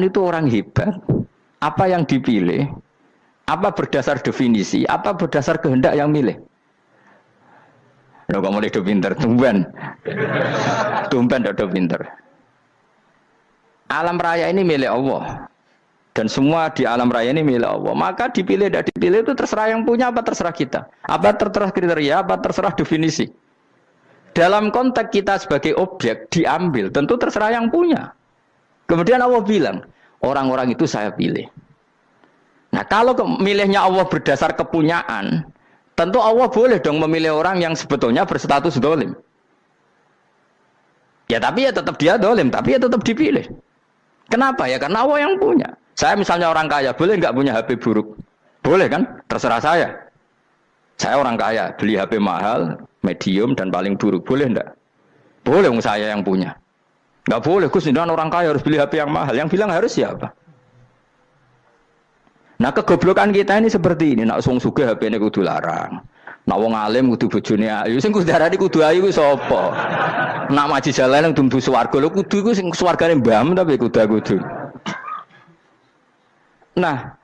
itu orang hebat. Apa yang dipilih? Apa berdasar definisi? Apa berdasar kehendak yang milih? Lo kamu udah pinter, tumben udah pinter. Alam raya ini milik Allah. Dan semua di alam raya ini milik Allah. Maka dipilih tidak dipilih itu terserah yang punya apa terserah kita. Apa terserah kriteria, apa terserah definisi. Dalam konteks kita sebagai objek diambil, tentu terserah yang punya. Kemudian Allah bilang, orang-orang itu saya pilih. Nah kalau milihnya Allah berdasar kepunyaan, tentu Allah boleh dong memilih orang yang sebetulnya berstatus dolim. Ya tapi ya tetap dia dolim, tapi ya tetap dipilih. Kenapa ya? Karena Allah yang punya. Saya misalnya orang kaya, boleh nggak punya HP buruk? Boleh kan? Terserah saya. Saya orang kaya, beli HP mahal, medium, dan paling buruk. Boleh enggak? Boleh, saya yang punya. Nggak boleh, Gus, orang kaya harus beli HP yang mahal. Yang bilang harus siapa? Nah, kegoblokan kita ini seperti ini. Nak wong sugih HP-ne kudu larang. Nak wong alim kudu bojone ayu. Sing kudu darani kudu ayu ku sapa? Nak maji jalan yang dumbu swarga lho kudu iku sing swargane mbam tapi kudu. Nah,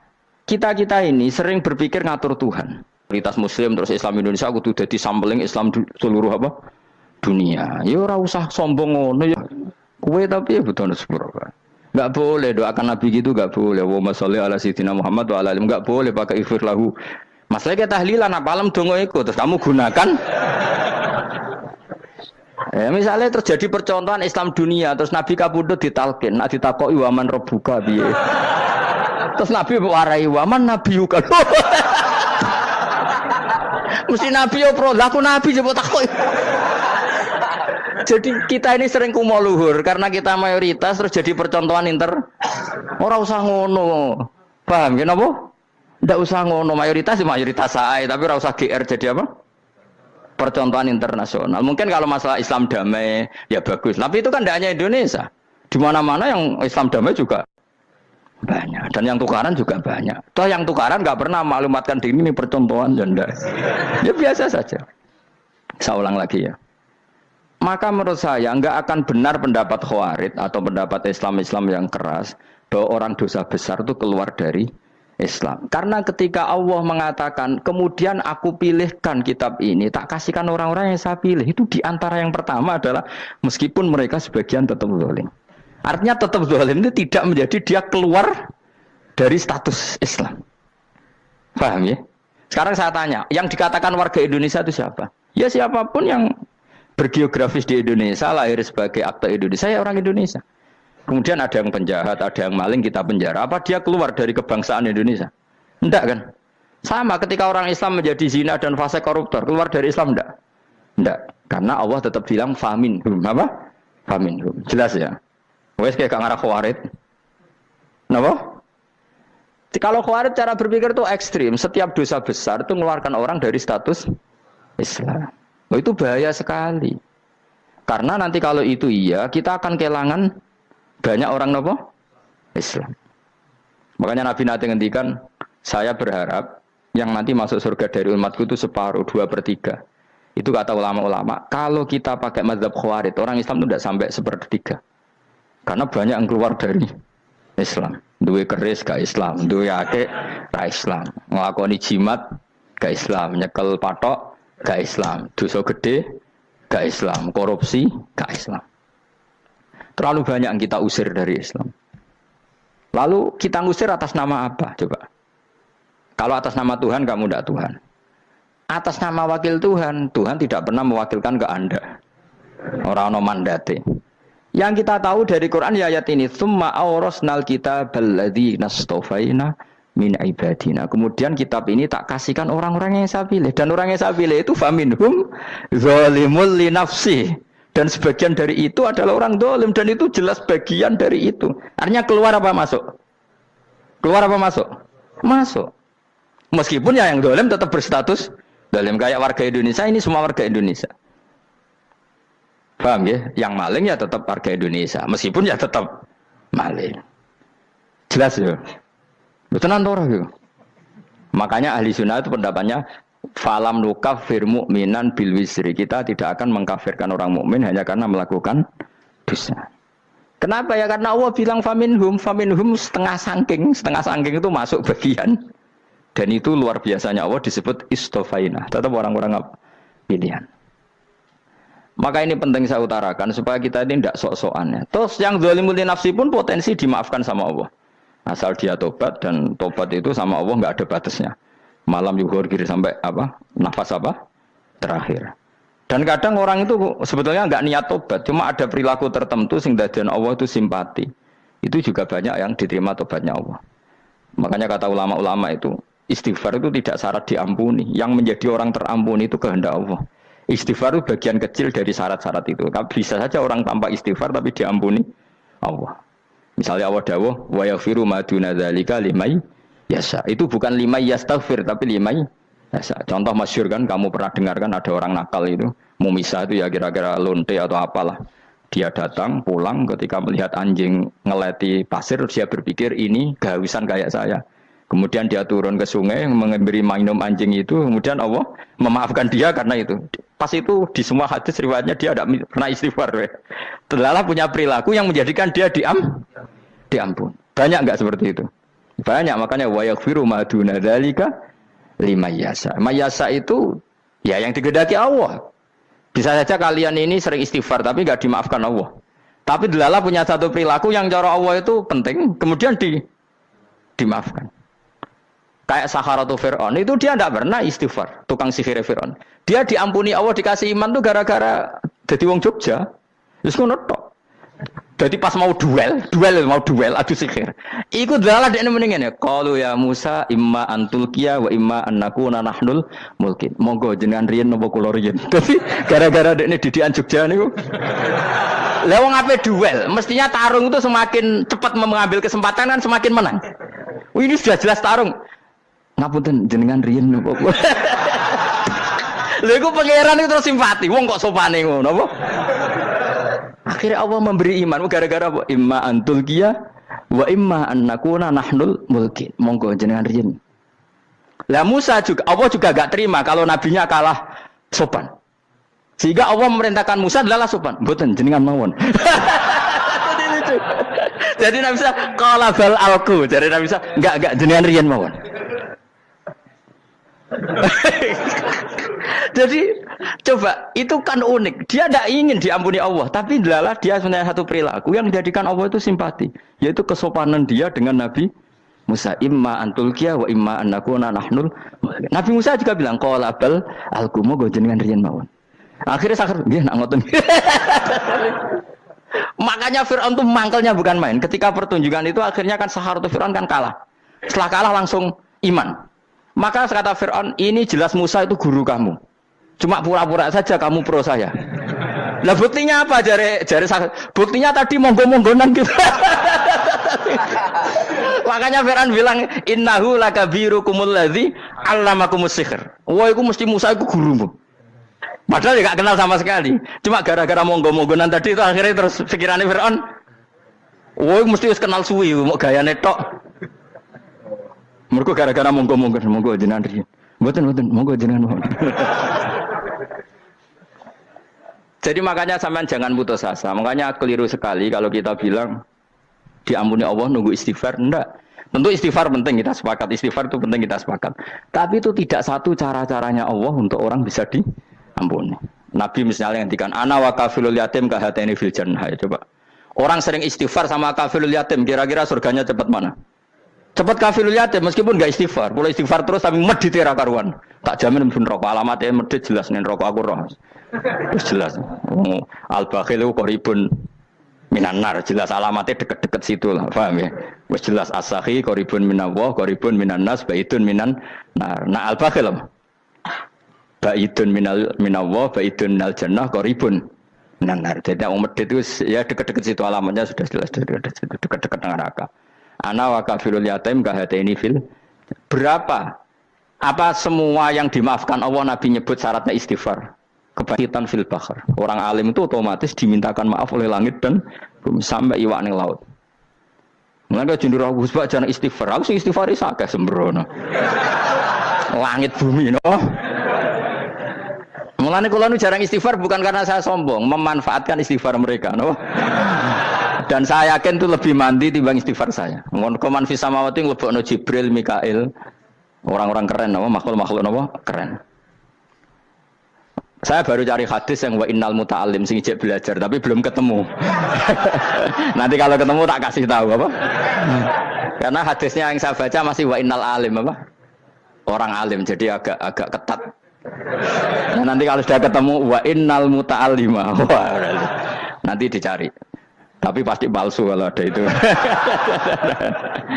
kita ini sering berpikir ngatur Tuhan. Komunitas Muslim terus Islam Indonesia kudu dadi sampling Islam seluruh apa? Dunia. Ya ora usah sombong ngono ya. Kowe tapi ya butuh sepuro. Enggak boleh doakan Nabi gitu, enggak boleh. Allahumma sholli ala sayyidina Muhammad wa ala alihi. Enggak boleh pakai ighfir lahu. Masalahnya tahlilan apa alam donga iku terus kamu gunakan. Misalnya terjadi percontohan Islam dunia terus Nabi kapundhut ditalkin, nak ditakoki waman rabbuka piye. Terus Nabi warai waman nabiyuka. Mesti Nabi yo pro, lah aku Nabi coba takut. Jadi kita ini sering kumo luhur karena kita mayoritas terus jadi percontohan Ora usah ngono. Paham ya napa? Ndak usah ngono, mayoritas saya, tapi ora usah GR jadi apa? Percontohan internasional. Mungkin kalau masalah Islam damai ya bagus. Tapi itu kan tidak hanya Indonesia. Di mana-mana yang Islam damai juga banyak dan yang tukaran juga banyak. Toh yang tukaran nggak pernah maklumatkan diri ini percontohan janda. Ya biasa saja. Saya ulang lagi ya. Maka menurut saya nggak akan benar pendapat Khawarij atau pendapat Islam yang keras bahwa orang dosa besar itu keluar dari Islam. Karena ketika Allah mengatakan kemudian aku pilihkan kitab ini tak kasihkan orang-orang yang saya pilih, itu diantara yang pertama adalah meskipun mereka sebagian tetap zalim. Artinya tetap zalim itu tidak menjadi dia keluar dari status Islam. Paham ya? Sekarang saya tanya, yang dikatakan warga Indonesia itu siapa? Ya siapapun yang bergeografis di Indonesia, lahir sebagai akte Indonesia, ya orang Indonesia. Kemudian ada yang penjahat, ada yang maling, kita penjara. Apa dia keluar dari kebangsaan Indonesia? Enggak kan? Sama ketika orang Islam menjadi zina dan fase koruptor, keluar dari Islam enggak? Enggak. Karena Allah tetap bilang faminhum. Apa? Faminhum. Jelas ya? Wes kayak ngarah Khawarij. Kenapa? Kalau Khawarij cara berpikir itu ekstrim. Setiap dosa besar itu mengeluarkan orang dari status Islam. Oh, itu bahaya sekali. Karena nanti kalau itu iya, kita akan kehilangan banyak orang nopo Islam. Makanya Nabi nanti ngendikan, saya berharap yang nanti masuk surga dari umatku itu separuh, 2/3. Itu kata ulama-ulama. Kalau kita pakai mazhab Khawarij, orang Islam itu tidak sampai 1/3. Karena banyak yang keluar dari Islam. Duwe keris ke Islam, duwe akeh ke Islam, nglakoni jimat ke Islam, nyekel patok ke Islam, dosa gede ke Islam, korupsi ke Islam. Terlalu banyak yang kita usir dari Islam. Lalu kita ngusir atas nama apa? Coba. Kalau atas nama Tuhan, kamu tidak Tuhan. Atas nama wakil Tuhan, Tuhan tidak pernah mewakilkan ke Anda. Orang-orang mandate. Yang kita tahu dari Quran ya ayat ini, tsumma awrasnal kitabal ladzina astafaina min ibadina. Kemudian kitab ini tak kasihkan orang-orang yang saya pilih, dan orang yang saya pilih itu faminhum zalimul li nafsi. Dan sebagian dari itu adalah orang zalim, dan itu jelas bagian dari itu. Artinya keluar apa masuk? Keluar apa masuk? Masuk. Meskipun ya yang zalim tetap berstatus zalim, kayak warga Indonesia, ini semua warga Indonesia. Paham ya? Yang maling ya tetap warga Indonesia, meskipun ya tetap maling. Jelas ya? Betul nanti ya? Makanya ahli sunnah itu pendapatnya falam nukafir mu'minan bil wisri. Kita tidak akan mengkafirkan orang mukmin hanya karena melakukan dosa. Kenapa ya? Karena Allah bilang faminhum setengah sangking itu masuk bagian. Dan itu luar biasanya Allah disebut istofaina. Tetap orang-orang apa? Pilihan. Maka ini penting saya utarakan supaya kita ini tidak sok-sokan ya. Terus yang zalimul nafsi pun potensi dimaafkan sama Allah. Asal dia tobat, dan tobat itu sama Allah nggak ada batasnya. Malam yuhur kiri sampai apa? Nafas apa? Terakhir. Dan kadang orang itu sebetulnya nggak niat tobat, cuma ada perilaku tertentu sehingga dan Allah itu simpati. Itu juga banyak yang diterima tobatnya Allah. Makanya kata ulama-ulama itu, istighfar itu tidak syarat diampuni. Yang menjadi orang terampuni itu kehendak Allah. Istighfar itu bagian kecil dari syarat-syarat itu. Bisa saja orang tanpa istighfar tapi diampuni Allah. Misalnya Allah dawuh, wa yaghfiru ma duna dzalika liman yasha. Itu bukan liman yastaghfir tapi liman yasha. Contoh masyhur kan, kamu pernah dengar kan ada orang nakal itu, mau misah itu ya kira-kira lonte atau apalah. Dia datang pulang ketika melihat anjing ngeleti pasir, dia berpikir ini kehausan kayak saya. Kemudian dia turun ke sungai memberi minum anjing itu, kemudian Allah memaafkan dia karena itu. Pas itu di semua hadis riwayatnya dia tidak pernah istighfar. Terlalu punya perilaku yang menjadikan dia diampun. Banyak enggak seperti itu? Banyak, makanya wa yaghfiru ma duna dzalika liman yasha. Mayasa itu ya yang digedaki Allah. Bisa saja kalian ini sering istighfar tapi enggak dimaafkan Allah. Tapi delala punya satu perilaku yang cara Allah itu penting, kemudian dimaafkan. Kayak Saharatu Fir'aun, itu dia tidak pernah istighfar, tukang sihir Fir'aun. Dia diampuni Allah, dikasih iman tuh gara-gara jadi wong Jogja. Terus ngono tok. Jadi pas mau duel adu sihir. Iku dalah dekne mendingan ya. Qalu ya Musa imma antulqiya wa imma annakuna nahnul mulkin. Monggo jenengan riyen napa kula riyen. Dadi gara-gara dekne didikan Jogja niku. Lah wong ape duel, mestinya tarung itu semakin cepat mengambil kesempatan kan semakin menang. Ini sudah jelas tarung. Ngapunten jenengan riyen napa kula. Lha iku pangeran itu terus simpati. Wong kok sopane ngono apa? Akhirnya Allah memberi iman gara-gara apa? Imma antul kia wa imma annakuna nahnul mulkin. Monggo jenengan riyen. Lah Musa juga, Allah juga gak terima kalau nabinya kalah sopan. Sehingga Allah memerintahkan Musa adalah sopan. Mboten jenengan mawon. Jadi Nabi Musa qala bal alqu. Jadi Nabi Musa enggak jenengan riyen mawon. Jadi coba itu kan unik. Dia tidak ingin diampuni Allah, tapi adalah dia sebenarnya satu perilaku yang menjadikan Allah itu simpati, yaitu kesopanan dia dengan Nabi Musa. Imma antulqiya wa imma annakuna nahnul. Nabi Musa juga bilang qala bal alqumu go jenengan riyen mawon. Akhirnya sakar nggih nak ngoten. Makanya Firaun tuh mangkelnya bukan main. Ketika pertunjukan itu akhirnya kan Saharatu Firaun kan kalah. Setelah kalah langsung iman. Maka kata Fir'aun, ini jelas Musa itu guru kamu. Cuma pura-pura saja kamu pro saya. Lah buktinya apa? Jare buktinya tadi monggo-monggonan gitu. Makanya Fir'aun bilang, innahu lakabirukumul ladzi 'allamakumus sihr. Wah, itu mesti Musa itu gurumu. Padahal dia gak kenal sama sekali. Cuma gara-gara monggo-monggonan tadi itu akhirnya terus pikirannya Fir'aun, wah, mesti harus kenal suwi, mau gayane tok. Mergo gara-gara monggo jenengan riyen. Mboten monggo jenengan mohon. Jadi makanya sampean jangan putus asa. Makanya keliru sekali kalau kita bilang diampuni Allah nunggu istighfar. Enggak. Tentu istighfar penting, kita sepakat. Istighfar itu penting, kita sepakat. Tapi itu tidak satu cara-caranya Allah untuk orang bisa diampuni. Nabi misalnya ngendikan ana wa kafilul yatim kahateni fil jannah. Coba. Orang sering istighfar sama kafilul yatim, kira-kira surganya cepat mana? Cepat kafirul yatim meskipun enggak istighfar. Kalau istighfar terus tapi medit ra karuan. Tak jamin pun rokok alamatnya medit jelas nih rokok aku roh. Terus jelas. Al-bakhil qaribun minan nar, jelas alamatnya deket-deket situ lah, paham ya? Wis jelas as-sakhi qaribun minallah, qaribun minan nas, baitun minan nar. Nah al-bakhil apa? Baitun minallah, baitun minal jannah, qaribun minan nar. Jadi yang medit itu ya deket-deket situ alamatnya sudah jelas deket-deket dengan neraka. Ana wa kafirul yatim kahateni fil. Berapa? Apa semua yang dimaafkan Allah Nabi nyebut syaratnya istighfar? Kebakitan fil bakhar. Orang alim itu otomatis dimintakan maaf oleh langit dan bumi sampai iwak ning laut. Mulane jendur aku sebab jangan istighfar. Aku sing istighfar iso akeh sembrono. Langit bumi no. Mulane kula nu jarang istighfar bukan karena saya sombong, memanfaatkan istighfar mereka no. Dan saya yakin itu lebih mandi timbang istighfar saya. Koman fis samawati nglebokno Jibril, Mikail. Orang-orang keren apa makhluk-makhluk apa keren. Saya baru cari hadis yang wa innal muta'allim sing ijek belajar tapi belum ketemu. Nanti kalau ketemu tak kasih tahu apa? Karena hadisnya yang saya baca masih wa innal alim apa? Orang alim jadi agak ketat. Nah, nanti kalau sudah ketemu wa innal muta'allima. Wah, nanti dicari. Tapi pasti palsu kalau ada itu.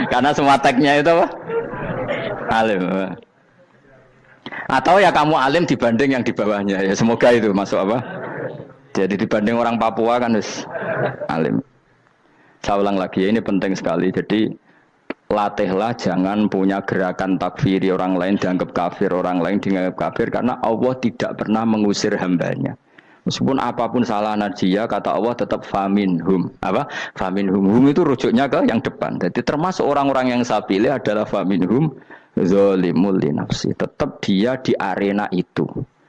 Karena semua tagnya itu apa? Alim. Atau ya kamu alim dibanding yang di bawahnya. Ya semoga itu masuk apa? Jadi dibanding orang Papua kan harus alim. Saya ulang lagi, ini penting sekali. Jadi latihlah jangan punya gerakan takfiri orang lain dianggap kafir, orang lain dianggap kafir. Karena Allah tidak pernah mengusir hambanya. Meskipun apapun salah najiyah, kata Allah tetap faminhum. Apa? Faminhum. Hum itu rujuknya ke yang depan. Jadi termasuk orang-orang yang saya pilih adalah faminhum zalimul li nafsi. Tetap dia di arena itu.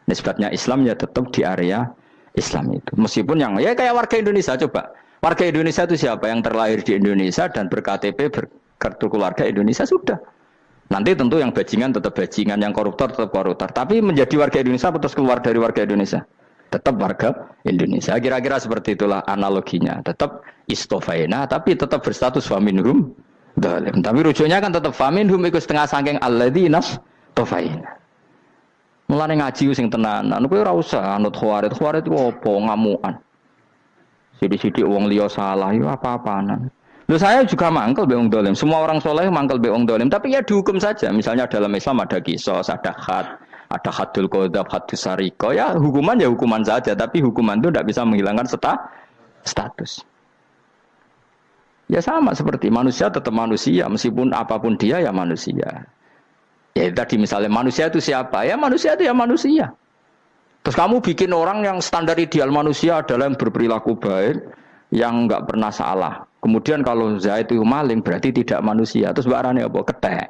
Nisbatnya Islam ya tetap di area Islam itu. Meskipun yang ya kayak warga Indonesia coba. Warga Indonesia itu siapa? Yang terlahir di Indonesia dan berKTP berkartu keluarga Indonesia sudah. Nanti tentu yang bajingan tetap bajingan, yang koruptor tetap koruptor. Tapi menjadi warga Indonesia terus keluar dari warga Indonesia. Tetap warga Indonesia. Kira-kira seperti itulah analoginya. Tetap istofaina, tapi tetap berstatus faminhum dalim. Tapi rujuknya kan tetap faminhum ikut setengah sangking alladzinas tofaina. Mulane ngaji sing tenanan. Kowe ora usah anut khawarit. Khawarit ku apa ngamukan. Sidik-sidik wong liya salah yo apa-apanan. Loh saya juga mangkel be wong dolim. Semua orang soleh mangkel be wong dolim. Tapi ya dihukum saja. Misalnya dalam Islam ada qisas, ada had. Ada hadul qadzaf, hadus sariko, ya hukuman saja, tapi hukuman itu tidak bisa menghilangkan status. Ya sama seperti manusia tetap manusia, meskipun apapun dia ya manusia. Ya tadi misalnya manusia itu siapa? Ya manusia itu ya manusia. Terus kamu bikin orang yang standar ideal manusia adalah yang berperilaku baik, yang enggak pernah salah. Kemudian kalau Zaid itu maling berarti tidak manusia. Terus barangnya apa? Ketek.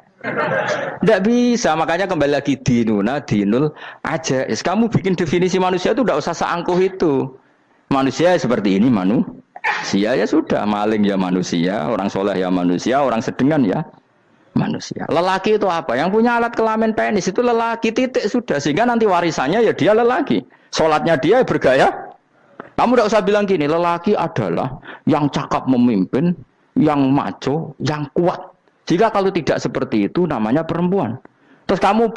Tidak bisa, makanya kembali lagi dinul aja. Kamu bikin definisi manusia itu tidak usah seangkuh itu. Manusia seperti ini manusia ya sudah, maling ya manusia, orang soleh ya manusia, orang sedengan ya manusia. Lelaki itu apa? Yang punya alat kelamin penis itu lelaki titik sudah. Sehingga nanti warisannya ya dia lelaki. Sholatnya dia bergaya. Kamu tidak usah bilang gini, lelaki adalah yang cakap memimpin, yang maco, yang kuat. Jika kalau tidak seperti itu namanya perempuan. Terus kamu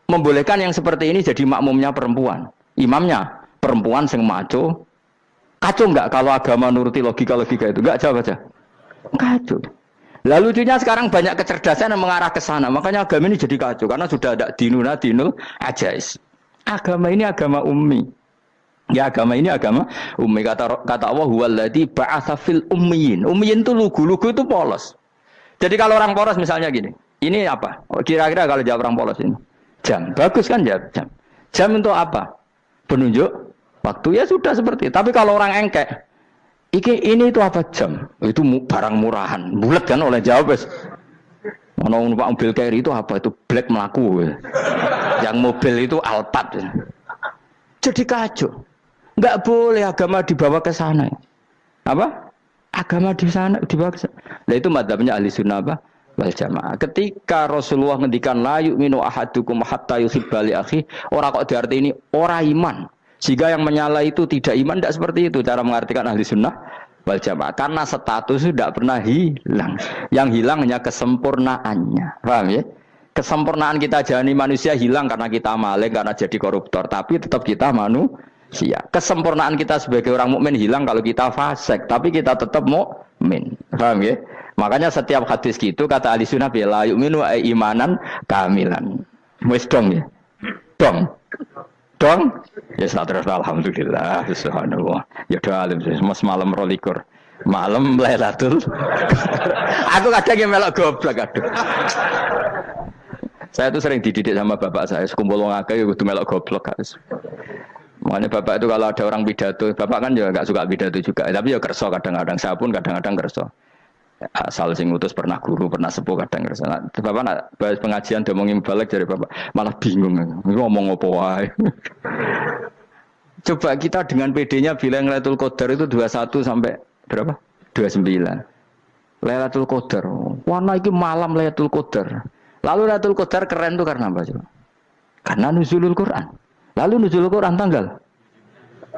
membolehkan yang seperti ini jadi makmumnya perempuan. Imamnya perempuan sing maco. Kacau enggak kalau agama nuruti logika-logika itu? Enggak, jawab aja. Kacau. Lalu lucunya sekarang banyak kecerdasan yang mengarah ke sana. Makanya agama ini jadi kacau. Karena sudah ada dinul ajais. Agama ini agama ummi. Ya agama ini agama ummi. Kata Allah, huwallazi ba'atsa fil ummiyin. Ummiyin itu lugu itu polos. Jadi kalau orang polos misalnya gini, ini apa? Kira-kira kalau jawab orang polos ini, jam. Bagus kan jawab jam. Jam untuk apa? Penunjuk waktu ya sudah seperti itu. Tapi kalau orang engkek, ini itu apa jam? Itu barang murahan. Bulat kan oleh jawab. Mau numpak mobil carry itu apa? Itu black melaku. Yang mobil itu Alphard. Jadi kacau. Enggak boleh agama dibawa ke sana. Apa? Agama di sana dibawa ke sana. Nah itu madzhabnya ahli sunnah apa? Wal jamaah. Ketika Rasulullah ngendikan la yu'minu ahadukum hatta yuhibba li akhi, ora kok diarti ini ora iman. Jika yang menyala itu tidak iman, tidak seperti itu cara mengartikan ahli sunnah wal jamaah. Karena status itu tidak pernah hilang. Yang hilang hanya kesempurnaannya. Paham ya? Kesempurnaan kita jadi manusia hilang karena kita maling, karena jadi koruptor. Tapi tetap kita manusia. Kesempurnaan kita sebagai orang mukmin hilang kalau kita fasik, tapi kita tetap mukmin. Paham ya? Makanya setiap hadis gitu kata ahli sunnah la yu'minu imanan kamilan. Wis dong ya. Dong. Ya terus alhamdulillah subhanallah. Ya doa alim semalam 12. Malam Lailatul. Aku kadang yang melok goblok aduh. Saya tuh sering dididik sama bapak saya, sekumpul wong akeh ya kudu melok goblok harus. Makanya bapak itu kalau ada orang pidato, bapak kan juga enggak suka pidato juga, tapi ya kerso kadang-kadang, saya pun kadang-kadang kerso. Asal sing ngutus pernah guru, pernah sepuh kadang kerso. Nah, bapak nak bahas pengajian ngomongin balik dari bapak, malah bingung, ngomong apa wae. Coba kita dengan PD-nya bilang Lailatul Qadar itu 21 sampai berapa? 29. Lailatul Qadar. Warna iki malam Lailatul Qadar. Lalu Lailatul Qadar keren tuh karena apa coba? Karena nuzulul Quran. Lalu nuzulul Quran tanggal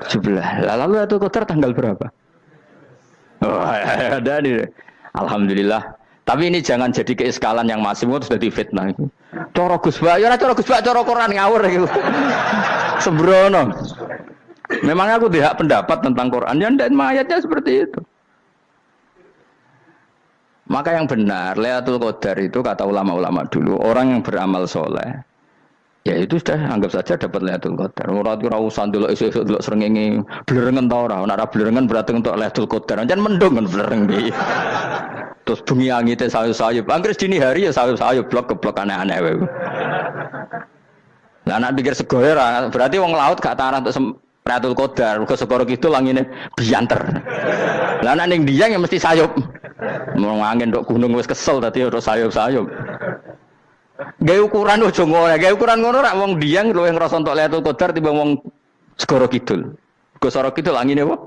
17. Lalu Lailatul Qadar tanggal berapa? Oh, ada nih. Alhamdulillah. Tapi ini jangan jadi keiskalan yang masih sudah difitnah itu. Coro Gus Bak, ya coro Gus Bak, coro Quran ngawur gitu. Sembrono. Memang aku tidak pendapat tentang Quran, ya dan ayatnya seperti itu. Maka yang benar, Lailatul Qadar itu kata ulama-ulama dulu, orang yang beramal soleh, ya itu sudah anggap saja dapat Lailatul Qadar. Ora usah ndelok esuk-esuk ndelok srengenge blerengen ta ora. Nek ora blerengen berarti untuk Lailatul Qadar. Jan mendung kan blereng iki. Terus bengi angite sayup-sayup. Anggere dini hari ya sayup-sayup blok-blok aneh-aneh wae. Lah nek pikir segoe ora, berarti wong laut gak tarah untuk Lailatul Qadar. Mergo segoro kidul langine bianter. Lah nek ning Dieng ya mesti sayup. Mau angin ndok gunung wis kesel dadi ora sayup-sayup. Gawe ukuran ojo ngono, gawe ukuran ngono rak wong Dieng luwih ngrasa entuk Lailatul Qadar timbang wong segoro kidul. Go segoro kidul angine apa?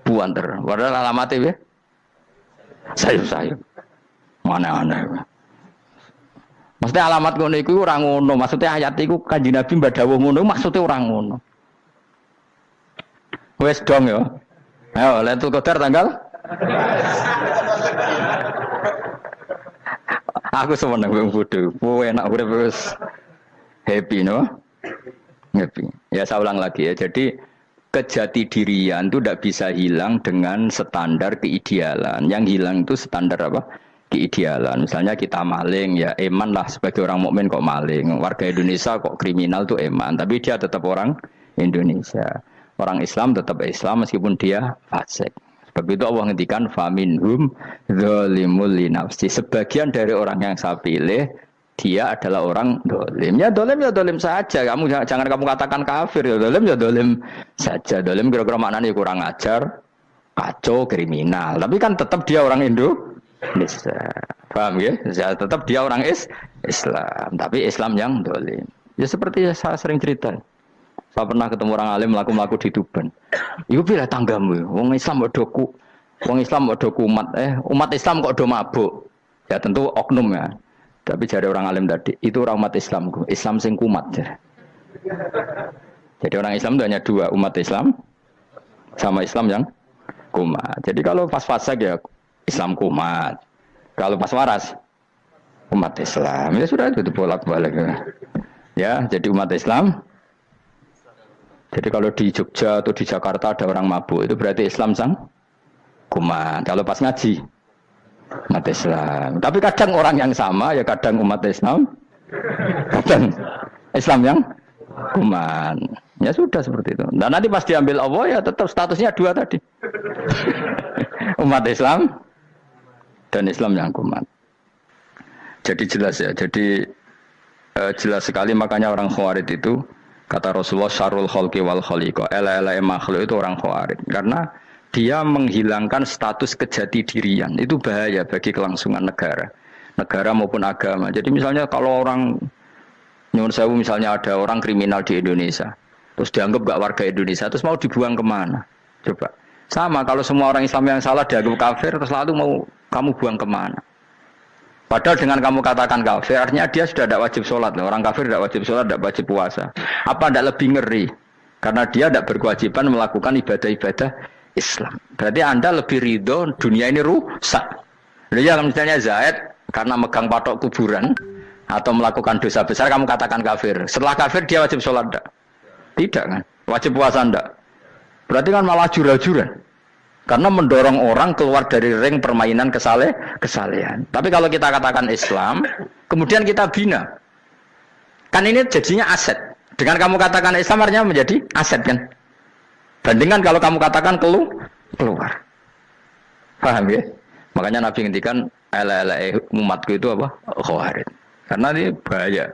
Buanter. Padahal alamate piye? Sayup-sayup. Mana-mana. Maksudnya alamat ngono iku ora ngono, maksudnya ayat iku Kanjeng Nabi mbadhawuh ngono, maksudnya ora ngono. Wes dong ya. Ayo Lailatul Qadar tanggal aku seneng wong bodho. Kowe enak urip wis happy no? Happy. Ya saya ulang lagi ya. Jadi kejati dirian itu tidak bisa hilang dengan standar keidealan. Yang hilang itu standar apa? Keidealan. Misalnya kita maling, ya eman lah sebagai orang mukmin kok maling. Warga Indonesia kok kriminal tuh eman, tapi dia tetap orang Indonesia. Orang Islam tetap Islam meskipun dia fasik. Sebab itu Allah ngendikan faminhum zalimul linafsi. Sebagian dari orang yang saya pilih dia adalah orang dolim. Ya dolim saja. Kamu jangan kamu katakan kafir. Ya dolim saja. Dolim kira-kira maknanya kurang ajar, kacau, kriminal. Tapi kan tetap dia orang Indonesia. Paham ya? Ya tetap dia orang Islam. Tapi Islam yang dolim. Ya seperti saya sering cerita. Saya pernah ketemu orang alim melaku-melaku di Tuban. Iku pilih tanggamu. Wong Islam kok doku. Wong Islam kok doku umat Islam kok do mabuk. Ya tentu oknum ya. Tapi jadi orang alim tadi, itu orang umat Islam. Islam sing kumat. Jadi orang Islam itu hanya dua, umat Islam sama Islam yang kumat. Jadi kalau pas fase ya Islam kumat. Kalau pas waras umat Islam. Ya sudah itu bolak-balik. Ya, jadi umat Islam. Jadi kalau di Jogja atau di Jakarta ada orang mabuk, itu berarti Islam sang kumat. Kalau pas ngaji umat Islam. Tapi kadang orang yang sama ya kadang umat Islam, kadang Islam yang kuman. Ya sudah seperti itu. Dan nanti pas diambil Allah ya tetap statusnya dua tadi. Umat Islam dan Islam yang kuman. Jadi jelas ya. Jadi jelas sekali makanya orang Khawarij itu kata Rasulullah syarrul khalqi wal khaliqa. Ela-ela makhluk itu orang Khawarij. Karena dia menghilangkan status kejati dirian. Itu bahaya bagi kelangsungan negara maupun agama. Jadi misalnya kalau orang nyuwun sewu misalnya ada orang kriminal di Indonesia, terus dianggap gak warga Indonesia, terus mau dibuang kemana? Coba. Sama kalau semua orang Islam yang salah dianggap kafir, terus lalu mau kamu buang kemana? Padahal dengan kamu katakan kafir, artinya dia sudah tidak wajib sholat. Orang kafir tidak wajib sholat, tidak wajib puasa. Apa tidak lebih ngeri? Karena dia tidak berkewajiban melakukan ibadah-ibadah Islam. Berarti Anda lebih ridho dunia ini rusak. Ya misalnya Zaid karena megang patok kuburan atau melakukan dosa besar kamu katakan kafir. Setelah kafir dia wajib sholat enggak? Tidak kan? Wajib puasa enggak? Berarti kan malah jura-juran. Karena mendorong orang keluar dari ring permainan kesalehan. Tapi kalau kita katakan Islam, kemudian kita bina. Kan ini jadinya aset. Dengan kamu katakan Islam artinya menjadi aset kan? Bandingkan kalau kamu katakan keluar. Paham ya? Makanya Nabi ngendikan umatku itu apa? Khawarij. Karena ini bahaya.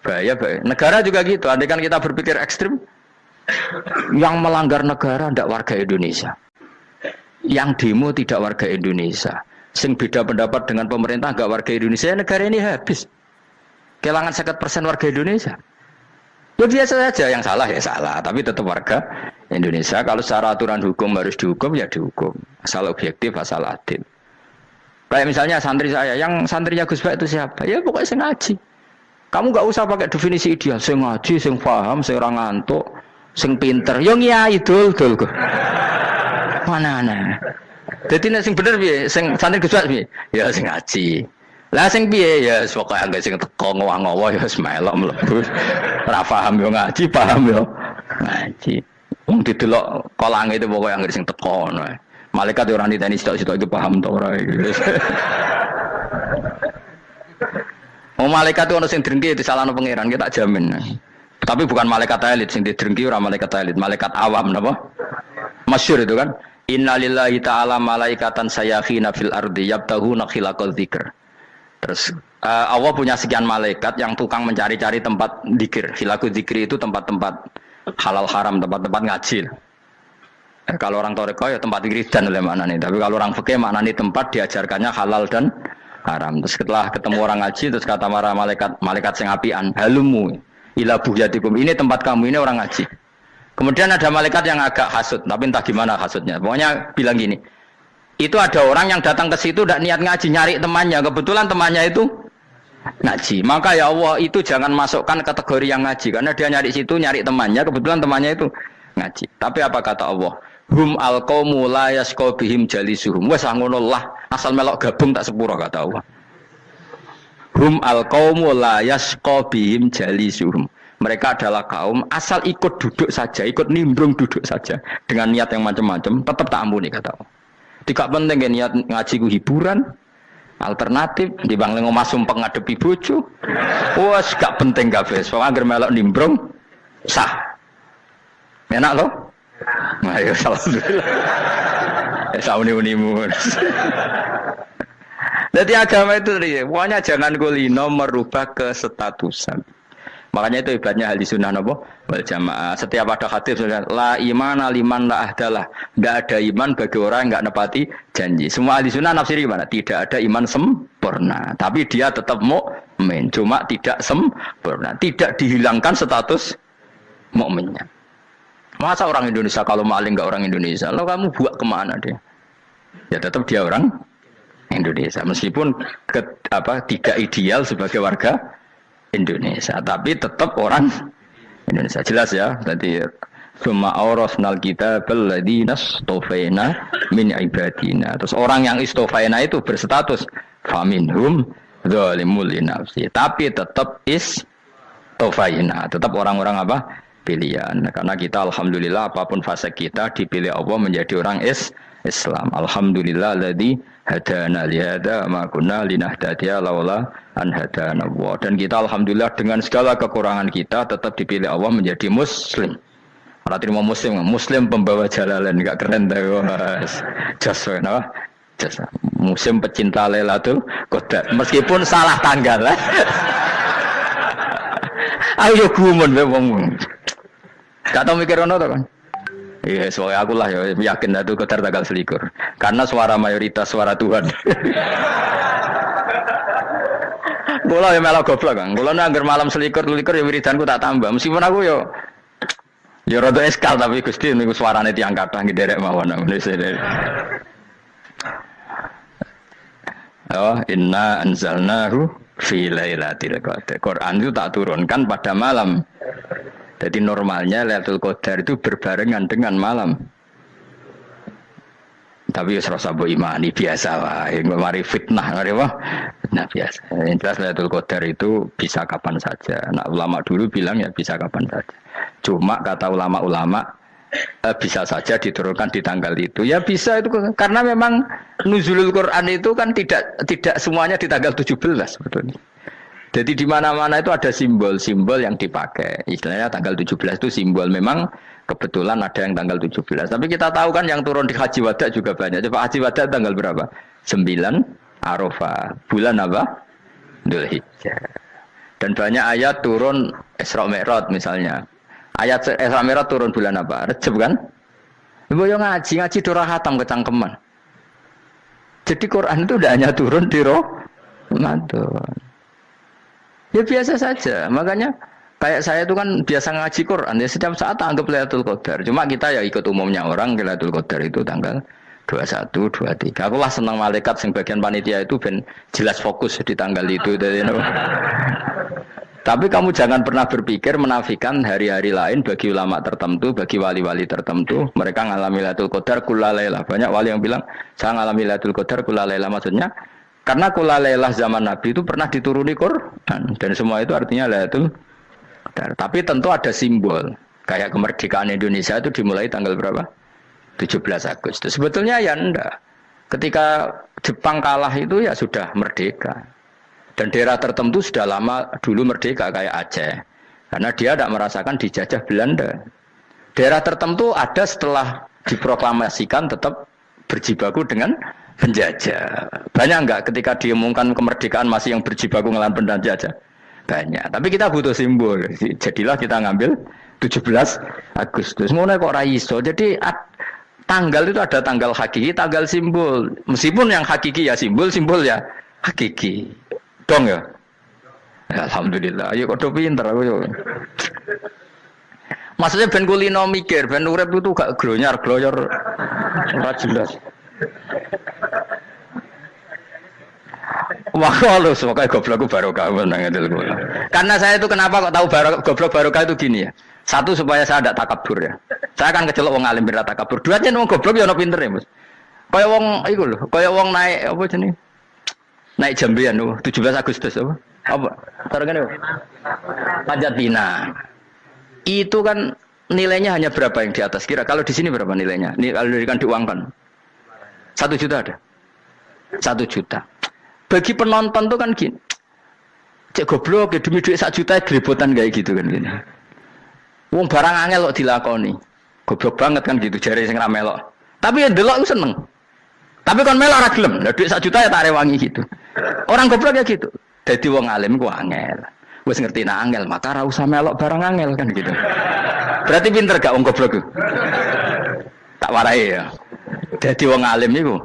Bahaya. Negara juga gitu. Andai kan kita berpikir ekstrim, yang melanggar negara tidak warga Indonesia. Yang demo tidak warga Indonesia. Sing beda pendapat dengan pemerintah enggak warga Indonesia, negara ini habis. Kehilangan 50% warga Indonesia. Ya biasa saja, yang salah ya salah, tapi tetap warga Indonesia kalau secara aturan hukum harus dihukum ya dihukum. Asal objektif, asal adil. Kayak misalnya santri saya, yang santrinya Gus Bak itu siapa? Ya pokoknya sing ngaji. Kamu nggak usah pakai definisi ideal, sing ngaji, sing paham, sing ora ngantuk, sing pinter. Yo ngiyai dul kok. Mana. Jadi nek sing bener piye? Sing santri Gus Bak piye? Ya sing ngaji. Lah sing piye ya pokoke anggere sing teko ngowah-ngowah ya wis melok mlebu. Ora paham yo ngaji, paham yo ngaji. Wong didelok kolange itu pokoke anggere sing teko ngono. Malaikat ora niteni sitok-sitok iki paham ta ora iki. Oh malaikat itu ono sing drengki disalahno pangeran kita jamin. Tapi bukan malaikat elit sing didrengki ora malaikat elit, malaikat awam napa? Masyhur itu kan. Innalillahi ta'ala malaikatan sayakhina fil ardi yabtahuna khilaqal dzikr. Terus Allah punya sekian malaikat yang tukang mencari-cari tempat dzikir. Khilaqul dzikri itu tempat-tempat halal haram, tempat-tempat ngaji. Kalau orang toreko ya tempat wiridan oleh maknanya. Tapi kalau orang fikih maknanya tempat diajarkannya halal dan haram. Terus setelah ketemu orang ngaji terus kata para malaikat sing apian, halumu ila buhyatikum. Ini tempat kamu, ini orang ngaji. Kemudian ada malaikat yang agak hasud, tapi entah gimana hasudnya. Pokoknya bilang gini, itu ada orang yang datang ke situ tidak niat ngaji, nyari temannya. Kebetulan temannya itu ngaji. Maka ya Allah itu jangan masukkan kategori yang ngaji, karena dia nyari situ, nyari temannya. Kebetulan temannya itu ngaji. Tapi apa kata Allah? Hum alqaumu la yasqa bihim jalisuhum. Wes ngono lah, asal melok gabung tak sepuro kata Allah. Hum alqaumu la yasqa bihim jalisuhum. Mereka adalah kaum asal ikut duduk saja, ikut nimbrung duduk saja dengan niat yang macam-macam, tetap tak ampuni kata Allah. Tidak penting ya niat ngaji ku hiburan, alternatif di bang lengo masum pengadepi bojo. Wes gak penting kabeh. Wong anggere melok nimbrung sah. Enak loh? Nah, ya alhamdulillah. Sauni-unimu. Jadi agama itu pokoknya jangan kulino merubah kesestatusan. Makanya itu hebatnya ahli sunnah nabo wal jamaah. Setiap ada hadis la imana liman la ahdalah. Enggak ada iman bagi orang yang enggak nepati janji. Semua ahli sunnah nafsiri gimana? Tidak ada iman sempurna, tapi dia tetap mukmin, cuma tidak sempurna, tidak dihilangkan status mukminnya. Masa orang Indonesia kalau maling enggak orang Indonesia? Lalu kamu buat kemana dia? Ya tetap dia orang Indonesia, meskipun tidak ideal sebagai warga Indonesia, tapi tetap orang Indonesia. Jelas ya. Tadi summa awrasnal kitabal ladzina istofaina min ibadina. Terus orang yang istofaina itu berstatus faminhum zalimul linafsi. Tapi tetap istofaina, tetap orang-orang apa? Pilihan. Karena kita alhamdulillah apapun fase kita dipilih Allah menjadi orang Islam. Alhamdulillah alladzi hadana lihada ma kunna linahtadiya laula an hadana Allah. Dan kita alhamdulillah dengan segala kekurangan kita tetap dipilih Allah menjadi muslim. Ora terima muslim pembawa jalalan, enggak keren ta Mas. Jasa napa? Jasa. Muslim pecinta Lailatul Qadar. Meskipun salah tanggal. Ayo gumun wong. Gak tau mikir ono to kan? Iya, soalnya aku lah ya yakin itu Qadar tanggal 21. Karena suara mayoritas suara Tuhan. Kula ya melok goblok kan. Kula nek anggar malam 21 ya wiridanku tak tambah. Meskipun aku ya rada eskal tapi Gusti niku suarane tiyang kathah nderek mawon. Oh, inna anzalnahu fi lailatul qadar. Quran itu tak turunkan pada malam. Jadi normalnya Lailatul Qadar itu berbarengan dengan malam. Tapi ya serasa mbok imani biasa wae, mari fitnah mari wah. Nah biasa. Yang jelas Lailatul Qadar itu bisa kapan saja. Nah ulama dulu bilang ya bisa kapan saja. Cuma kata ulama-ulama bisa saja diturunkan di tanggal itu. Ya bisa itu karena memang nuzulul Quran itu kan tidak semuanya di tanggal 17 sebetulnya. Jadi di mana-mana itu ada simbol-simbol yang dipakai. Istilahnya tanggal 17 itu simbol. Memang kebetulan ada yang tanggal 17. Tapi kita tahu kan yang turun di Haji Wada juga banyak. Coba Haji Wada tanggal berapa? 9 Arafah. Bulan apa? Dzulhijjah. Dan banyak ayat turun Isra Mi'raj misalnya. Ayat Isra Mi'raj turun bulan apa? Rejab kan? Ibu yang ngaji dora hatam kecangkeman. Jadi Quran itu tidak hanya turun di Ramadan. Ya biasa saja. Makanya Kayak saya itu kan biasa ngaji Quran, ya setiap saat anggap Lailatul Qadar. Cuma kita ya ikut umumnya orang, Lailatul Qadar itu tanggal 21, 23. Aku lah senang malaikat sing bagian panitia itu ben jelas fokus di tanggal itu. Tapi kamu jangan pernah berpikir menafikan hari-hari lain bagi ulama tertentu, bagi wali-wali tertentu. Mereka ngalami Lailatul Qadar kulalailah. Banyak wali yang bilang, saya ngalami Lailatul Qadar kulalailah. Maksudnya, karena kulalailah zaman Nabi itu pernah dituruni Quran. Dan semua itu artinya Lailatul Qadar. Tapi tentu ada simbol. Kayak kemerdekaan Indonesia itu dimulai tanggal berapa? 17 Agustus. Sebetulnya ya enggak. Ketika Jepang kalah itu ya sudah merdeka. Dan daerah tertentu sudah lama dulu merdeka kayak Aceh. Karena dia tidak merasakan dijajah Belanda. Daerah tertentu ada setelah diproklamasikan tetap berjibaku dengan penjajah. Banyak enggak ketika diumumkan kemerdekaan masih yang berjibaku ngelawan penjajah? Banyak. Tapi kita butuh simbol. Jadilah kita ngambil 17 Agustus. Ngono kok ra iso. Jadi tanggal itu ada tanggal hakiki, tanggal simbol. Meskipun yang hakiki ya simbol, simbol ya hakiki. Dong ya? Ya alhamdulillah. Ayo kok pinter aku yo. Maksudnya ben kulino mikir, ben urip itu gak glonyar-glonyor ora jelas. Wah, lu semoga goblokku barokah menang itu. Karena saya itu kenapa kok tahu goblok barokah itu gini ya. Satu supaya saya tidak takabur ya. Saya akan kecelok wong alim berat takabur. Dua aja wong goblok ya ono pinter ya, Mas. Kaya wong iku lho, kaya wong naik apa jenenge? Naik jambian lho, 17 Agustus apa? Apa? Tarengane lho. Panjat Pinang. Itu kan nilainya hanya berapa yang di atas? Kira kalau di sini berapa nilainya? Kalau diberikan diuangkan. 1 juta ada. 1 juta. Bagi penonton tuh kan gini. Cek goblok ya demi duit 1 juta grebotan kayak gitu kan gini. Wong barang angel kok dilakoni. Goblok banget kan gitu jare sing ra melok. Tapi ya delok ku seneng. Tapi kon melok ora gelem. Lah duit 1 juta ya tak rewangi gitu. Orang goblok ya gitu. Dadi wong alim ku angel. Wis ngerti nak angel maka ora usah melok barang angel kan gitu. Berarti pinter gak wong goblok ku? Tak warai ya. Dadi wong alim iku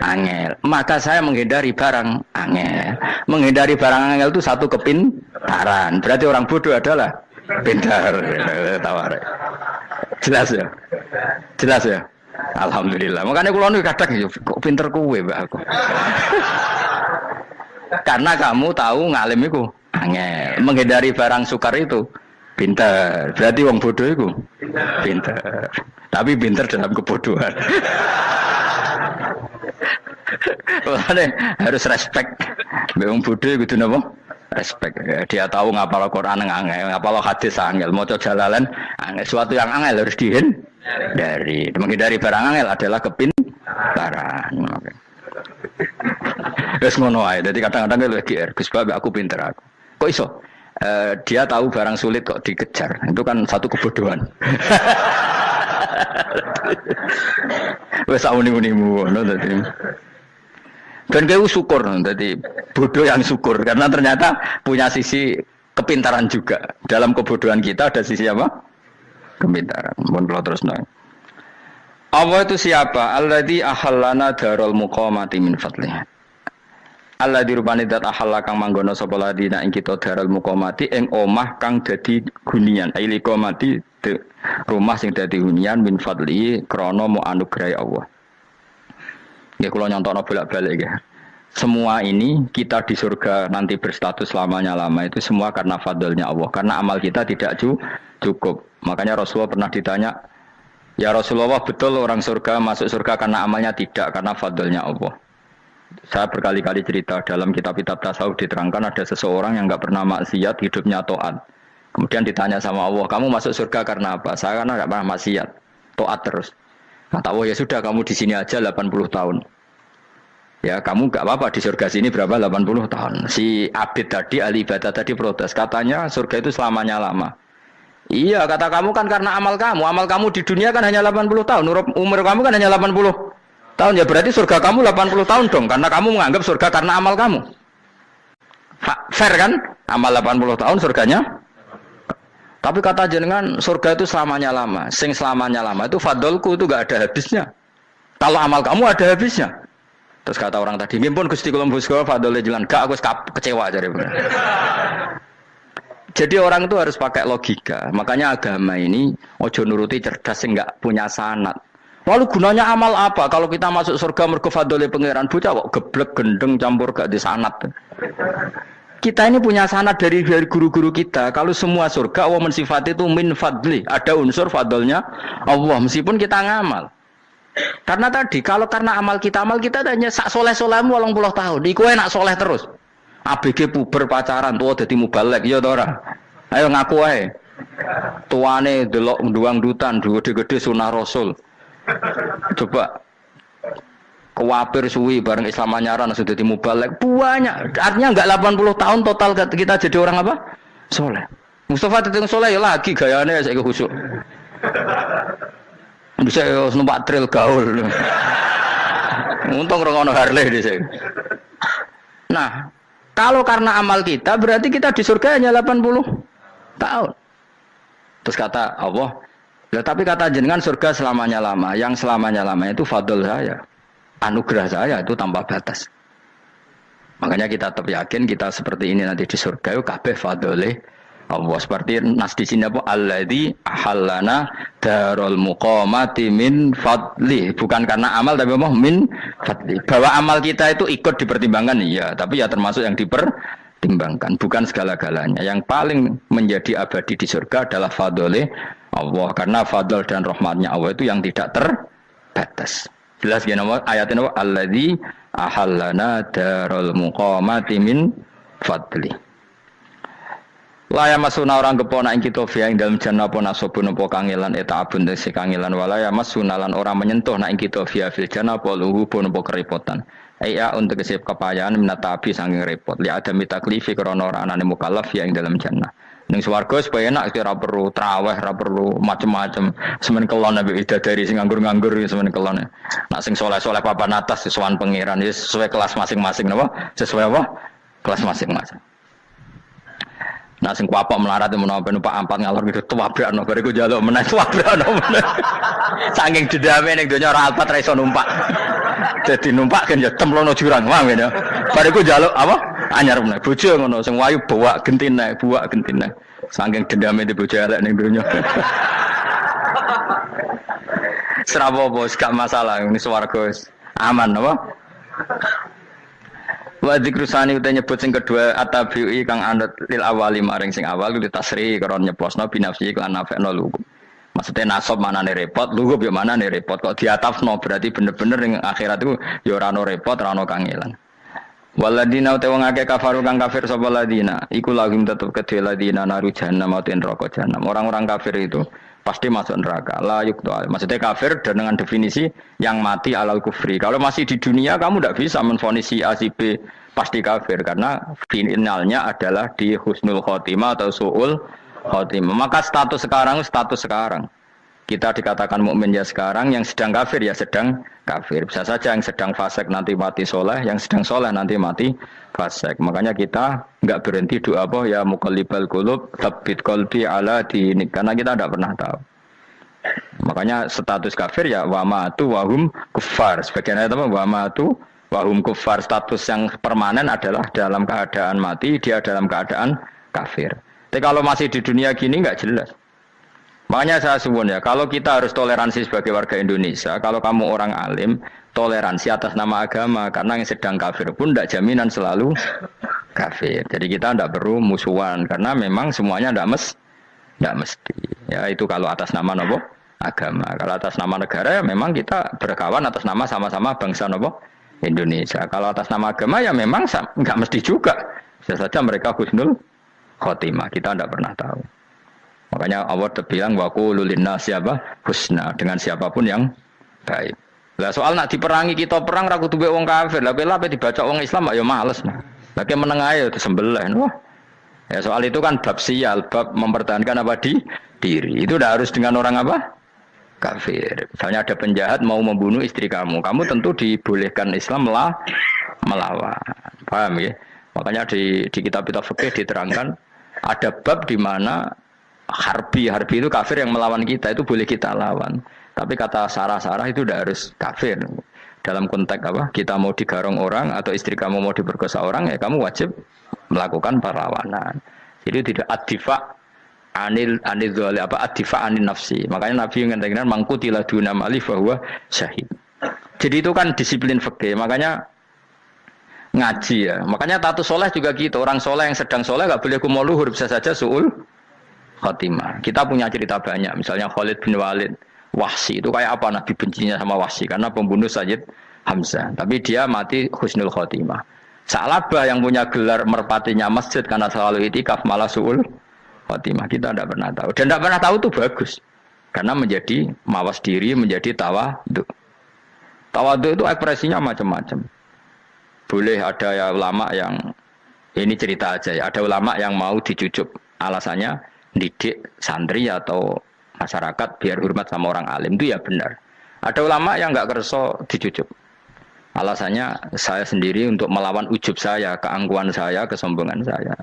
angel. Maka saya menghindari barang angel. Menghindari barang angel itu satu kepintaran. Berarti orang bodoh adalah pintar. Tawarai. Jelas ya? Jelas ya? Alhamdulillah. Makanya kula niku kadang kok pinter kowe mbak aku. Karena kamu tahu ngalim iku angel. Menghindari barang sukar itu pintar. Berarti wong bodoh iku pintar. Tapi pintar dalam kebodohan. Makanya harus respect. Wong bodoh kudu napa? Respect. Dia tahu ngapal Quran angel, ngapal hadis angel, maca jalalan angel. Suatu yang angel harus dihindari. Menghindari barang angel adalah kepintaran. Wes ngono ae. Dadi kadang-kadang lho GR, Gus Bab aku pinter aku. Kok iso? Dia tahu barang sulit kok dikejar. Itu kan satu kebodohan. Wes auni-unimu ngono dadi. Dan kayak syukur, jadi bodoh yang syukur karena ternyata punya sisi kepintaran juga. Dalam kebodohan kita ada sisi apa? Kepintaran. Mohon kalau terus nang. Allah itu siapa? Alladzi ahallana darul muqamati min fadlih. Alladzi rupane dat ahalla kang manggono sapa ladina ing kita darul muqamati ing omah kang dadi hunian. Aili qamati rumah sing dadi hunian min fadli krana mu anugrahi Allah. Ya kalau nyontokno bolak-balik ya. Semua ini kita di surga nanti berstatus lamanya-lama itu semua karena fadlnya Allah. Karena amal kita tidak cukup. Makanya Rasulullah pernah ditanya, ya Rasulullah betul orang surga masuk surga karena amalnya tidak, karena fadlnya Allah. Saya berkali-kali cerita dalam kitab-kitab tasawuf diterangkan ada seseorang yang enggak pernah maksiat, hidupnya taat. Kemudian ditanya sama Allah, kamu masuk surga karena apa? Saya karena enggak pernah maksiat, taat terus. Kata Allah, ya sudah kamu di sini aja 80 tahun. Ya kamu enggak apa-apa di surga sini berapa 80 tahun. Si Abid tadi, ahli ibadah tadi protes. Katanya surga itu selamanya lama. Iya kata kamu kan karena amal kamu. Amal kamu di dunia kan hanya 80 tahun. Umur kamu kan hanya 80 tahun. Ya berarti surga kamu 80 tahun dong. Karena kamu menganggap surga karena amal kamu. Fair kan? Amal 80 tahun surganya. Tapi kata jenengan surga itu selamanya lama. Sing selamanya lama itu fadolku itu gak ada habisnya. Kalau amal kamu ada habisnya. Terus kata orang tadi, ngimpun Gusti kula mbusga fadole jalan gak aku kecewa jare. Jadi orang itu harus pakai logika. Makanya agama ini ojo nuruti cerdas sing enggak punya sanad. Lalu gunanya amal apa? Kalau kita masuk surga mergo fadhole pangeran, bocah kok geblek gendeng campur gak di sanad. Kita ini punya sanad dari guru-guru kita. Kalau semua surga wa sifat itu min fadli, ada unsur fadlnya Allah meskipun kita ngamal. Karena tadi kalau karena amal kita hanya sak soleh-solehmu 80 tahun. Iku enak soleh terus. ABG puber pacaran tuwa dadi mubalek ya ta ora? Ayo ngaku ae. Tuane delok nduang dutan gede-gede sunah Rasul. Coba kewapir suwi bareng Islam anyaran sudah dimubalek banyak. Artinya enggak 80 tahun total kita jadi orang apa? Soleh. Mustafa teteng soleh ya lagi gayane saiki khusuk. Bisa numpak trail gaul. Untung ora ono Harley dhisik. Nah, kalau karena amal kita berarti kita di surga hanya 80 tahun. Terus kata Allah, tapi kata jenengan surga selamanya lama. Yang selamanya lama itu fadl saya. Anugerah saya itu tanpa batas. Makanya kita tetap yakin kita seperti ini nanti di surga itu kabeh fadlih Allah. Seperti nas di sini apa? Alladzi ahallana darul muqamati min fadli. Bukan karena amal tapi apa? Min fadli. Bahwa amal kita itu ikut dipertimbangkan iya, tapi ya termasuk yang dipertimbangkan, bukan segala-galanya. Yang paling menjadi abadi di surga adalah fadlih Allah, karena fadl dan rahmatnya Allah itu yang tidak terbatas. Jelas gini ayatnya apa? Alladzi ahallana darul muqamati min fadli. Laya masuna orang kepona ing kita via ing dalam jannah pon asobun apa kangelan eta abun desi kangelan walaya masuna lan orang menyentuh na ing kita via fil jannah apa luhu pun apa kerepotan. Iya untuk kesip kepayaan minata api saking repot. Li ada mitaklifi krana ora anane mukallaf via ing dalam jannah. Ning swarga supaya enak ora perlu traweh, ora perlu macam-macam. Semen kelon nabi dari sing nganggur-nganggur semen kelon. Nak sing soleh-soleh papan atas sesuai pangeran sesuai kelas masing-masing napa? Sesuai apa? Kelas masing-masing. Nah sing kuapok melarat menawa numpak ampat ngalor gitu tuwabrakno bariku njaluk meneh tuwabrakno meneh. Saking dendame ning donya ora alpat ra iso numpak. Dadi numpak kan ya temlono jurang wae ya. Bariku njaluk apa? Anyar meneh. Bojo ngono sing wayu bawa gentine, buak gentine. Saking dendame di bojo elek ning donya. Serapo bos gak masalah ini swarga aman apa? Wa dzikrusani uta nyebut sing kedua atabi'i kang anut lil awali maring sing awal itu tasri karon nyeplosno binafsi lan nafekno lugu. Maksudnya nasab manane repot, lugu yo manane repot kok diatafno berarti bener-bener ning akhirat itu ya ora ono repot, ora ono kangelan. Waladina uta wong akeh kafaru kang kafir sapa ladina iku lagum tetep kedhe ladina naru jahannam mauten neraka jahannam. Orang-orang kafir itu pasti masuk neraka. La yuktu. Maksudnya kafir dengan definisi yang mati alal kufri. Kalau masih di dunia kamu tidak bisa menvonis si A si B pasti kafir karena finalnya adalah di husnul khotimah atau su'ul khotimah. Maka status sekarang. Kita dikatakan mukmin ya sekarang, yang sedang kafir ya sedang kafir. Bisa saja yang sedang fasik nanti mati soleh, yang sedang soleh nanti mati fasik. Makanya kita enggak berhenti doa apa ya muqallibal qulub tsabbit qalbi ala dinik, karena kita tidak pernah tahu. Makanya status kafir ya wa matu wa hum kuffar. Sebagian ayat apa wa matu wa hum kuffar, status yang permanen adalah dalam keadaan mati, dia dalam keadaan kafir. Tapi kalau masih di dunia gini enggak jelas. Makanya saya suwun ya, kalau kita harus toleransi sebagai warga Indonesia, kalau kamu orang alim, toleransi atas nama agama, karena yang sedang kafir pun tidak jaminan selalu kafir. Jadi kita tidak perlu musuhan, karena memang semuanya tidak mesti. Ya itu kalau atas nama nopo agama. Kalau atas nama negara, ya memang kita berkawan atas nama sama-sama bangsa nopo Indonesia. Kalau atas nama agama, ya memang nggak mesti juga. Bisa saja mereka husnul khotimah, kita tidak pernah tahu. Makanya Allah terbilang wa qulu linnasi apa husna, dengan siapapun yang baik. Lah soal nak diperangi kita perang ra kudu wong kafir. Lah pelah dibaca wong Islam ya males. Lah ke meneng ae disembelih. Wah. Ya soal itu kan bab sial, bab mempertahankan apa diri. Itu udah harus dengan orang apa? Kafir. Misalnya ada penjahat mau membunuh istri kamu tentu dibolehkan Islam melawan. Paham ya? Makanya di kitab-kitab fikih diterangkan ada bab di mana harbi itu kafir yang melawan kita itu boleh kita lawan. Tapi kata sarah itu udah harus kafir. Dalam konteks apa? Kita mau digarong orang atau istri kamu mau diperkosa orang, ya kamu wajib melakukan perlawanan. Itu tidak adifa anil dzali apa adifa anin nafsi. Makanya Nabi mengatakan mangkutila duna mali bahwa syahid. Jadi itu kan disiplin fikih. Makanya ngaji ya. Makanya tatus soleh juga gitu. Orang soleh yang sedang soleh nggak boleh kumal luhur, bisa saja suul khotimah. Kita punya cerita banyak. Misalnya Khalid bin Walid, Wahsy itu kayak apa Nabi bencinya sama Wahsy karena pembunuh Sayyid Hamzah. Tapi dia mati husnul khotimah. Sa'labah yang punya gelar merpatinya masjid karena selalu itikaf malah suul khotimah. Kita tidak pernah tahu. Dan tidak pernah tahu itu bagus. Karena menjadi mawas diri, menjadi tawadhu. Tawadhu itu ekspresinya macam-macam. Boleh ada ya ulama yang ini cerita aja ya. Ada ulama yang mau dicucuk. Alasannya didik santri atau masyarakat biar hormat sama orang alim. Itu ya benar. Ada ulama yang nggak kerso dicucuk. Alasannya saya sendiri untuk melawan ujub saya, keangkuhan saya, kesombongan saya.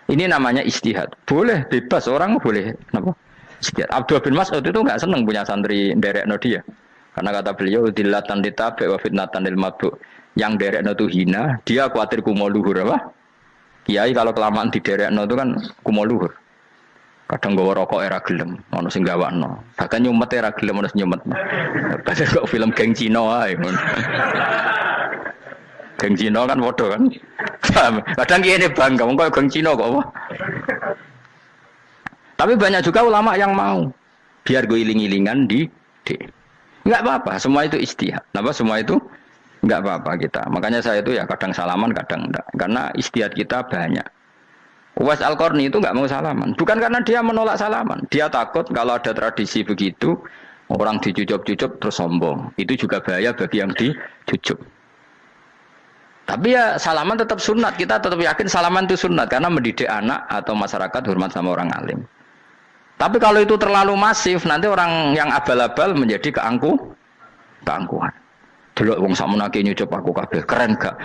Ini namanya istihad. Boleh, bebas. Orang boleh. Kenapa? Istihad. Abdullah bin Mas'ud itu nggak senang punya santri nderekno dia. Karena kata beliau, dillatan ditabe wa fitnatan lil mabuk. Yang nderekno itu hina, dia khawatir kumo luhur. Apa? Kiai kalau kelamaan di nderekno itu kan kumo luhur. Kadang gawa rokok era gelem, ono sing gawakno. Bahkan nyumet era gelem ono nyumet. Padahal kok film geng Cina wae ngono. Geng Cina kan bodoh kan. Kadang kene bangga wong kok geng Cina kok apa. Tapi banyak juga ulama yang mau biar gue iling-ilingan di enggak apa-apa, semua itu istihad. Napa semua itu enggak apa-apa kita. Makanya saya itu ya kadang salaman, kadang enggak. Karena istihad kita banyak. Uwais Al-Qarni itu nggak mau salaman, bukan karena dia menolak salaman, dia takut kalau ada tradisi begitu orang dicucuk-cucuk terus sombong, itu juga bahaya bagi yang dicucuk. Tapi ya salaman tetap sunat, kita tetap yakin salaman itu sunat karena mendidik anak atau masyarakat hormat sama orang alim. Tapi kalau itu terlalu masif, nanti orang yang abal-abal menjadi keangkuhan. Delok wong sakmenake nyucup aku kabeh, keren gak?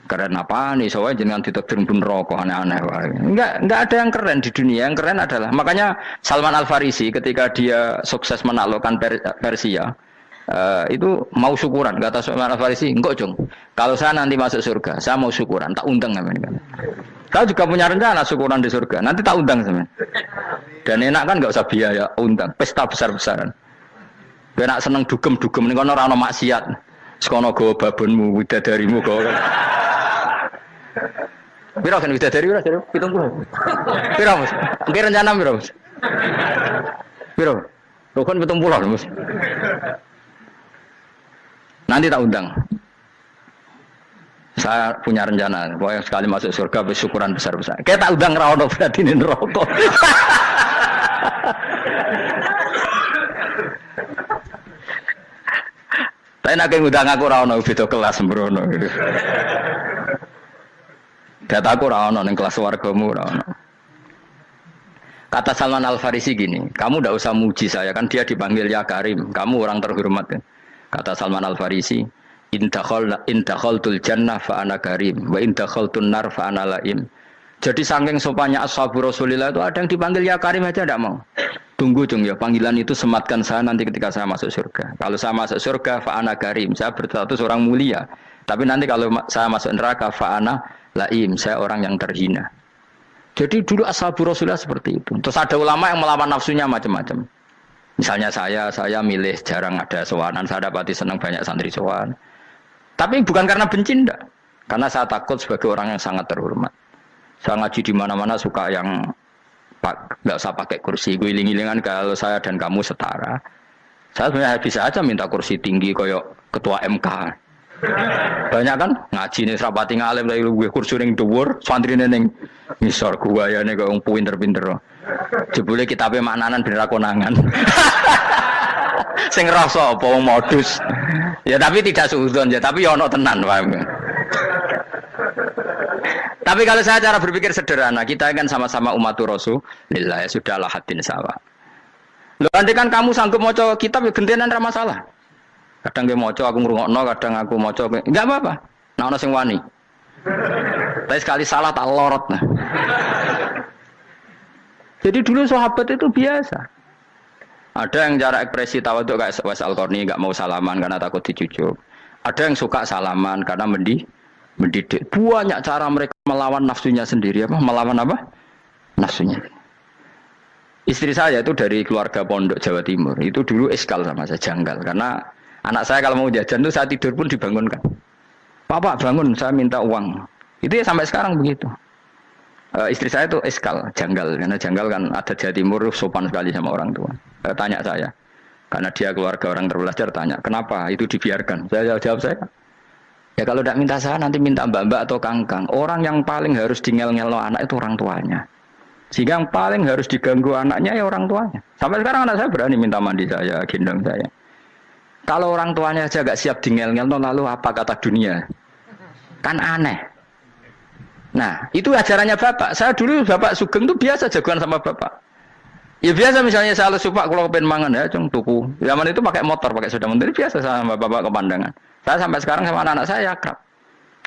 Keren apa nih? Soalnya jangan ditakdir pun rokok aneh-aneh. Enggak ada yang keren di dunia. Yang keren adalah makanya Salman Al Farisi ketika dia sukses menaklukkan Persia itu mau syukuran. Kata Salman Al Farisi, enggak Jong. Kalau saya nanti masuk surga, saya mau syukuran. Tak undang namanya. Kau juga punya rencana syukuran di surga. Nanti tak undang sama. Dan enak kan enggak usah biaya undang. Pesta besar-besaran. Enak seneng dugem-dugem ning kono ora ono maksiat. Sekono gawa babonmu, widadarimu gawa. Piro kan widadari piro? 70. Piro Mas? Engke rencana piro Mas? Piro? Rukun 70 Mas. Nanti tak undang. Saya punya rencana, pokoknya sekali masuk surga bersyukuran besar-besar. Kayak tak undang ra ono berarti neraka. Tapi nak ngundang aku ora ono beda kelas sembrono gitu. Dataku ora ono ning kelas wargamu ora ono. Kata Salman Al Farisi gini, kamu ndak usah muji saya kan dia dipanggil ya Karim, kamu orang terhormat kan. Kata Salman Al Farisi, in dakhaltul jannah fa ana karim wa in dakhaltun nar fa ana laim. Jadi saking sopannya ashabu Rasulillah itu ada yang dipanggil ya Karim aja ndak mau. Tunggu Jung ya, panggilan itu sematkan saya nanti ketika saya masuk surga. Kalau saya masuk surga fa'ana karim, saya berstatus orang mulia. Tapi nanti kalau saya masuk neraka fa'ana laim, saya orang yang terhina. Jadi dulu ashabu Rasulullah seperti itu. Terus ada ulama yang melawan nafsunya macam-macam. Misalnya saya milih jarang ada sowanan, saya dapati senang banyak santri sowan. Tapi bukan karena benci enggak. Karena saya takut sebagai orang yang sangat terhormat. Saya ngaji di mana-mana suka yang nggak usah pakai kursi, guling-gilingan kalau saya dan kamu setara. Saya sebenarnya bisa aja minta kursi tinggi koyok ketua MK. Banyak kan ngaji nih serapati ngalim dari gue kursi ning dhuwur, santri ning ngisor gua ya nih kok pinter-pinter. Jebule kitabe maknanan ben ra konangan. Sing rasa apa modus. Ya tapi tidak suudzon ya, tapi ya ono tenan paham. Tapi kalau saya cara berpikir sederhana, kita kan sama-sama umatur Rasulullah, ya sudahlah hadin sawa. Loh, andai kan kamu sanggup maca kitab ya gentenan ra masalah. Kadang ge maca aku ngrungokno, kadang aku maca enggak apa-apa. Nah ono sing wani. Tapi sekali salah tak lorot nah. Jadi dulu sahabat itu biasa. Ada yang cara ekspresi tawadhu kayak Uwais Al-Qarni enggak mau salaman karena takut dicucuk. Ada yang suka salaman karena mendidik. Banyak cara mereka melawan nafsunya sendiri apa? Melawan apa? nafsunya. Istri saya itu dari keluarga pondok Jawa Timur. Itu dulu eskal sama saya, janggal. Karena anak saya kalau mau jajan itu saat tidur pun dibangunkan. Pak bangun, saya minta uang. Itu ya sampai sekarang begitu. Istri saya itu eskal, janggal. Karena janggal kan ada Jawa Timur sopan sekali sama orang tua. Tanya saya. Karena dia keluarga orang terpelajar, tanya, kenapa itu dibiarkan? Saya jawab saya. Ya kalau tidak minta saya, nanti minta mbak-mbak atau kangkang. Orang yang paling harus dingel-ngelo anak itu orang tuanya. Sehingga yang paling harus diganggu anaknya ya orang tuanya. Sampai sekarang anak saya berani minta mandi saya, gendong saya. Kalau orang tuanya aja gak siap dingel-ngel, lalu apa kata dunia? Kan aneh. Nah, itu ajarannya bapak. Saya dulu bapak Sugeng itu biasa jagoan sama bapak. Ya biasa misalnya saya lesu pak kalau pengen mangan ya, cung tuku. Zaman itu pakai motor, pakai sepeda motor, biasa sama bapak ke pandangan. Saya sampai sekarang sama anak-anak saya akrab.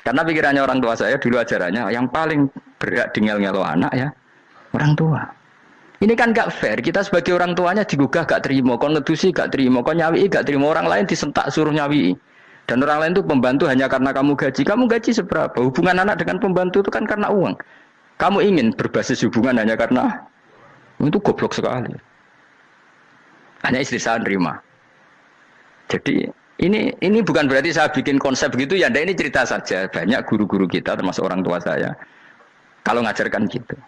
Karena pikirannya orang tua saya dulu ajarannya yang paling berat dingel-ngelo anak ya orang tua. Ini kan gak fair. Kita sebagai orang tuanya digugah gak terima, kon ngedusi gak terima, kon nyawi gak terima, orang lain disentak suruh nyawi. Dan orang lain itu pembantu hanya karena kamu gaji. Kamu gaji seberapa? Hubungan anak dengan pembantu itu kan karena uang. Kamu ingin berbasis hubungan hanya karena itu goblok sekali. Hanya istri saya nerima. Jadi ini bukan berarti saya bikin konsep begitu ya. Ini cerita saja. Banyak guru-guru kita termasuk orang tua saya kalau ngajarkan gitu.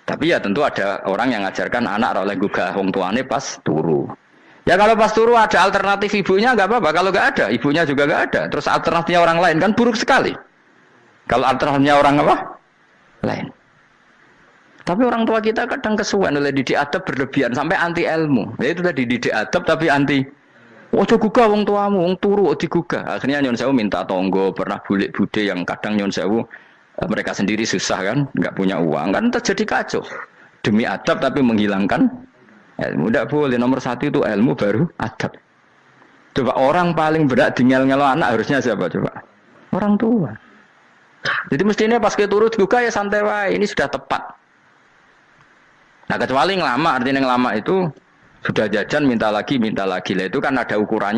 Tapi ya tentu ada orang yang ngajarkan anak oleh gugah wong tuane pas turu. Ya kalau pas turu ada alternatif ibunya nggak apa-apa. Kalau nggak ada, ibunya juga nggak ada. Terus alternatifnya orang lain kan buruk sekali. Kalau alternatifnya orang apa? Lain. Tapi orang tua kita kadang kesuwen oleh didik adab berlebihan sampai anti ilmu. Ya itu tadi didik adab tapi anti. Ojo gugah wong tuamu, wong turu digugah. Akhirnya nyon sewu minta tonggo, pernah bulik bude yang kadang nyon sewu mereka sendiri susah kan, nggak punya uang kan terjadi kacau. Demi adab tapi menghilangkan ilmu. Tidak boleh. Nomor satu itu ilmu baru adab. Coba orang paling berat dingel-ngelo anak harusnya siapa coba? Orang tua. Jadi mestinya pas ke turu digugah ya santai wae. Ini sudah tepat. Nah kecuali ngelama, artinya ngelama itu sudah jajan minta lagi lah itu kan ada ukurannya.